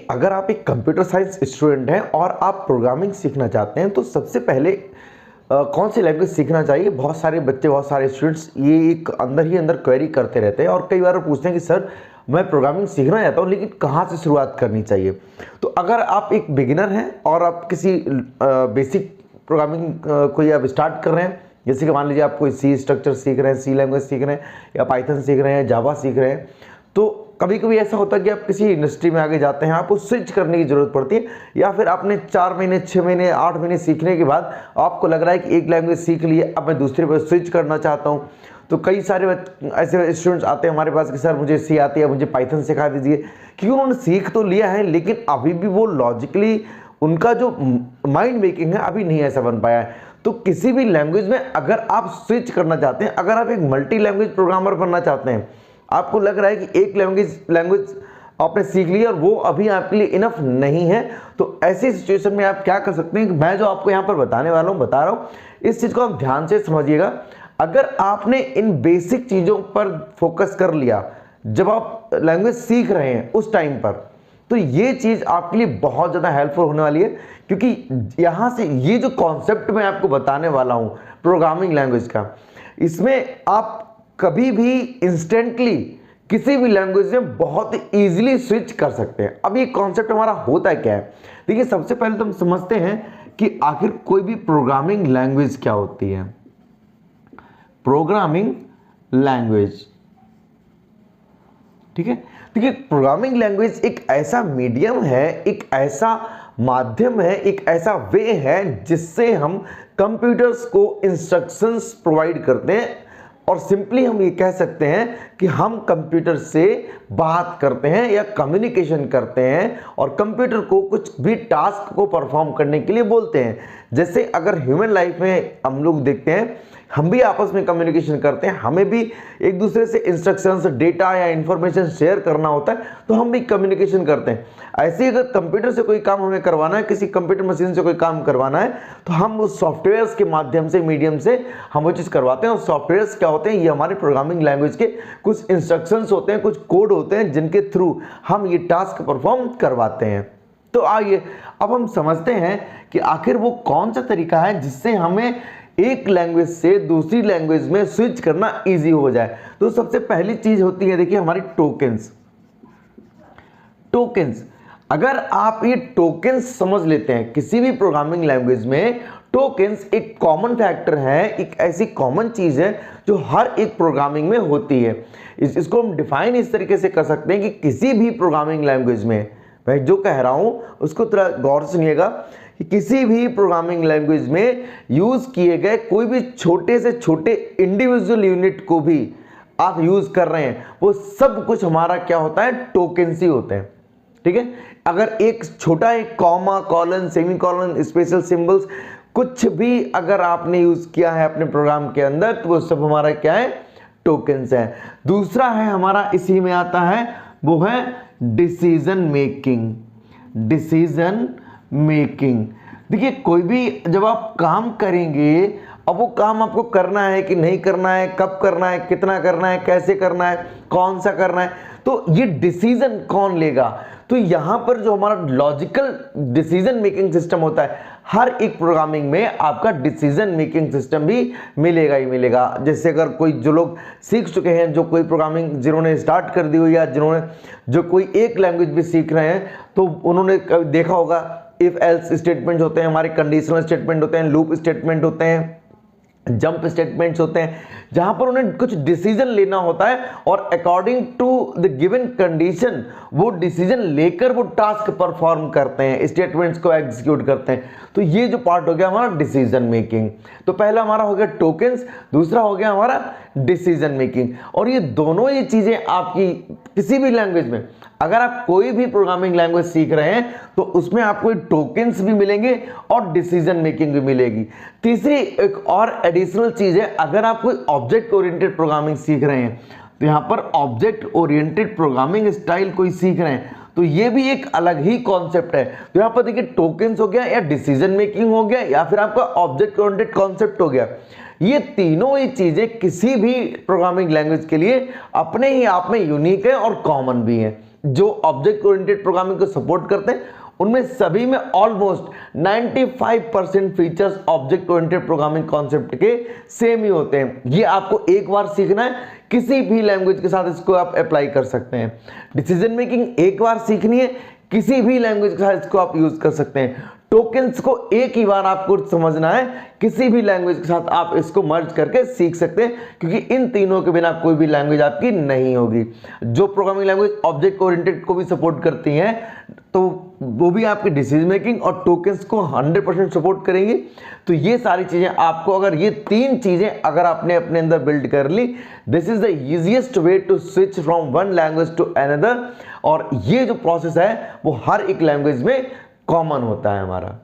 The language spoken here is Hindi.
अगर आप एक कंप्यूटर साइंस स्टूडेंट हैं और आप प्रोग्रामिंग सीखना चाहते हैं तो सबसे पहले कौन सी लैंग्वेज सीखना चाहिए। बहुत सारे बच्चे, बहुत सारे स्टूडेंट्स ये एक अंदर ही अंदर क्वेरी करते रहते हैं और कई बार पूछते हैं कि सर मैं प्रोग्रामिंग सीखना चाहता हूँ लेकिन कहाँ से शुरुआत करनी चाहिए। तो अगर आप एक बिगिनर हैं और आप किसी बेसिक प्रोग्रामिंग कोई आप स्टार्ट कर रहे हैं, जैसे कि मान लीजिए आप कोई सी स्ट्रक्चर सीख रहे हैं, सी लैंग्वेज सीख रहे हैं या पाइथन सीख रहे हैं, जावा सीख रहे हैं, तो कभी कभी ऐसा होता है कि आप किसी इंडस्ट्री में आगे जाते हैं, आपको स्विच करने की जरूरत पड़ती है, या फिर आपने 4 महीने 6 महीने 8 महीने सीखने के बाद आपको लग रहा है कि एक लैंग्वेज सीख ली है, अब मैं दूसरे पर स्विच करना चाहता हूँ। तो कई सारे ऐसे स्टूडेंट्स आते हैं हमारे पास कि सर मुझे सी आती है, मुझे पाइथन सिखा दीजिए, क्योंकि उन्होंने सीख तो लिया है लेकिन अभी भी वो लॉजिकली उनका जो माइंड मेकिंग है अभी नहीं ऐसा बन पाया है। तो किसी भी लैंग्वेज में अगर आप स्विच करना चाहते हैं, अगर आप एक मल्टी लैंग्वेज प्रोग्रामर बनना चाहते हैं, आपको लग रहा है कि एक लैंग्वेज आपने सीख ली और वो अभी आपके लिए इनफ नहीं है, तो ऐसी सिचुएशन में आप क्या कर सकते हैं कि मैं जो आपको यहाँ पर बता रहा हूँ इस चीज़ को आप ध्यान से समझिएगा। अगर आपने इन बेसिक चीज़ों पर फोकस कर लिया जब आप लैंग्वेज सीख रहे हैं उस टाइम पर, तो ये चीज़ आपके लिए बहुत ज़्यादा हेल्पफुल होने वाली है, क्योंकि यहाँ से ये जो कॉन्सेप्ट मैं आपको बताने वाला हूँ प्रोग्रामिंग लैंग्वेज का, इसमें आप कभी भी इंस्टेंटली किसी भी लैंग्वेज में बहुत इजीली स्विच कर सकते हैं। अब ये कॉन्सेप्ट हमारा होता है क्या है, देखिए सबसे पहले तो हम समझते हैं कि आखिर कोई भी प्रोग्रामिंग लैंग्वेज क्या होती है। प्रोग्रामिंग लैंग्वेज, ठीक है, देखिए प्रोग्रामिंग लैंग्वेज एक ऐसा मीडियम है, एक ऐसा माध्यम है, एक ऐसा वे है जिससे हम कंप्यूटर्स को इंस्ट्रक्शंस प्रोवाइड करते हैं, और सिंपली हम ये कह सकते हैं कि हम कंप्यूटर से बात करते हैं या कम्युनिकेशन करते हैं और कंप्यूटर को कुछ भी टास्क को परफॉर्म करने के लिए बोलते हैं। जैसे अगर ह्यूमन लाइफ में हम लोग देखते हैं, हम भी आपस में कम्युनिकेशन करते हैं, हमें भी एक दूसरे से इंस्ट्रक्शंस, डेटा या इंफॉर्मेशन शेयर करना होता है, तो हम भी कम्युनिकेशन करते हैं। ऐसे ही अगर कंप्यूटर से कोई काम हमें करवाना है, किसी कंप्यूटर मशीन से कोई काम करवाना है, तो हम उस सॉफ्टवेयर्स के माध्यम से, मीडियम से हम वो चीज़ करवाते हैं। और सॉफ्टवेयर्स क्या होते हैं, ये हमारे प्रोग्रामिंग लैंग्वेज के कुछ इंस्ट्रक्शंस होते हैं, कुछ कोड होते हैं जिनके थ्रू हम ये टास्क परफॉर्म करवाते हैं। तो आइए अब हम समझते हैं कि आखिर वो कौन सा तरीका है जिससे हमें एक लैंग्वेज से दूसरी लैंग्वेज में स्विच करना इजी हो जाए। तो सबसे पहली चीज होती है, देखिए हमारी टोकन्स। अगर आप ये टोकन्स समझ लेते हैं किसी भी प्रोग्रामिंग लैंग्वेज में, टोकन्स एक कॉमन फैक्टर है, एक ऐसी कॉमन चीज है जो हर एक प्रोग्रामिंग में होती है। इसको हम डिफाइन इस तरीके से कर सकते हैं कि किसी भी प्रोग्रामिंग लैंग्वेज में, मैं जो कह रहा हूं उसको थोड़ा गौर से सुनिएगा, कि किसी भी प्रोग्रामिंग लैंग्वेज में यूज किए गए कोई भी छोटे से छोटे इंडिविजुअल यूनिट को भी आप यूज कर रहे हैं, वो सब कुछ हमारा क्या होता है, टोकन्स ही होते हैं। ठीक है, अगर एक छोटा एक comma, colon, semicolon, special symbols कुछ भी अगर आपने यूज किया है अपने प्रोग्राम के अंदर, तो वो सब हमारा क्या है, टोकन्स है। दूसरा है हमारा, इसी में आता है, वो है डिसीजन मेकिंग। देखिए कोई भी जब आप काम करेंगे, अब वो काम आपको करना है कि नहीं करना है, कब करना है, कितना करना है, कैसे करना है, कौन सा करना है, तो ये डिसीजन कौन लेगा। तो यहां पर जो हमारा लॉजिकल डिसीजन मेकिंग सिस्टम होता है, हर एक प्रोग्रामिंग में आपका डिसीजन मेकिंग सिस्टम भी मिलेगा ही मिलेगा। जैसे अगर कोई जो लोग सीख चुके हैं, जो कोई प्रोग्रामिंग जिन्होंने स्टार्ट कर दी हुई, या जिन्होंने जो कोई एक लैंग्वेज भी सीख रहे हैं, तो उन्होंने देखा होगा इफ एल्स स्टेटमेंट होते हैं, हमारे कंडीशनल स्टेटमेंट होते हैं, लूप स्टेटमेंट होते हैं, जंप स्टेटमेंट्स होते हैं, जहां पर उन्हें कुछ डिसीजन लेना होता है और according to the given condition वो डिसीजन लेकर वो टास्क परफॉर्म करते हैं, स्टेटमेंट्स को एग्जीक्यूट करते हैं। तो ये जो पार्ट हो गया हमारा डिसीजन मेकिंग। तो पहला हमारा हो गया टोकन्स, दूसरा हो गया हमारा डिसीजन मेकिंग। और ये दोनों ही चीजें आपकी किसी भी लैंग्वेज में, अगर आप कोई भी प्रोग्रामिंग लैंग्वेज सीख रहे हैं तो उसमें आपको टोकन्स भी मिलेंगे और डिसीजन मेकिंग भी मिलेगी। तीसरी एक और एडिशनल चीज है, अगर आप कोई ऑब्जेक्ट ओरिएंटेड प्रोग्रामिंग सीख रहे हैं, तो यहां पर ऑब्जेक्ट ओरिएंटेड प्रोग्रामिंग स्टाइल कोई सीख रहे हैं, तो ये भी एक अलग ही कॉन्सेप्ट है। तो यहां पर देखिए टोकन्स हो गया, या डिसीजन मेकिंग हो गया, या फिर आपका ऑब्जेक्ट ओरिएंटेड कॉन्सेप्ट हो गया। ये तीनों ही चीजें किसी भी प्रोग्रामिंग लैंग्वेज के लिए अपने ही आप में यूनिक है और कॉमन भी है। जो ऑब्जेक्ट ओरिएंटेड प्रोग्रामिंग को सपोर्ट करते हैं उनमें सभी में almost 95% features object oriented programming concept के सेम ही होते हैं। ये आपको एक बार सीखना है, किसी भी लैंग्वेज के साथ इसको आप अप्लाई कर सकते हैं। डिसीजन मेकिंग एक बार सीखनी है, किसी भी लैंग्वेज के साथ इसको आप यूज कर सकते हैं। टोकन्स को एक ही बार आपको समझना है, किसी भी लैंग्वेज के साथ आप इसको मर्ज करके सीख सकते हैं, क्योंकि इन तीनों के बिना कोई भी लैंग्वेज आपकी नहीं होगी। जो प्रोग्रामिंग लैंग्वेज ऑब्जेक्ट ओरिएंटेड को भी सपोर्ट करती हैं तो वो भी आपकी डिसीजन मेकिंग और टोकन्स को 100% सपोर्ट करेंगी। तो ये सारी चीजें आपको, अगर ये तीन चीजें अगर आपने अपने अंदर बिल्ड कर ली, this is the easiest way to switch from one language to another. और ये जो प्रोसेस है वो हर एक लैंग्वेज में कॉमन होता है हमारा।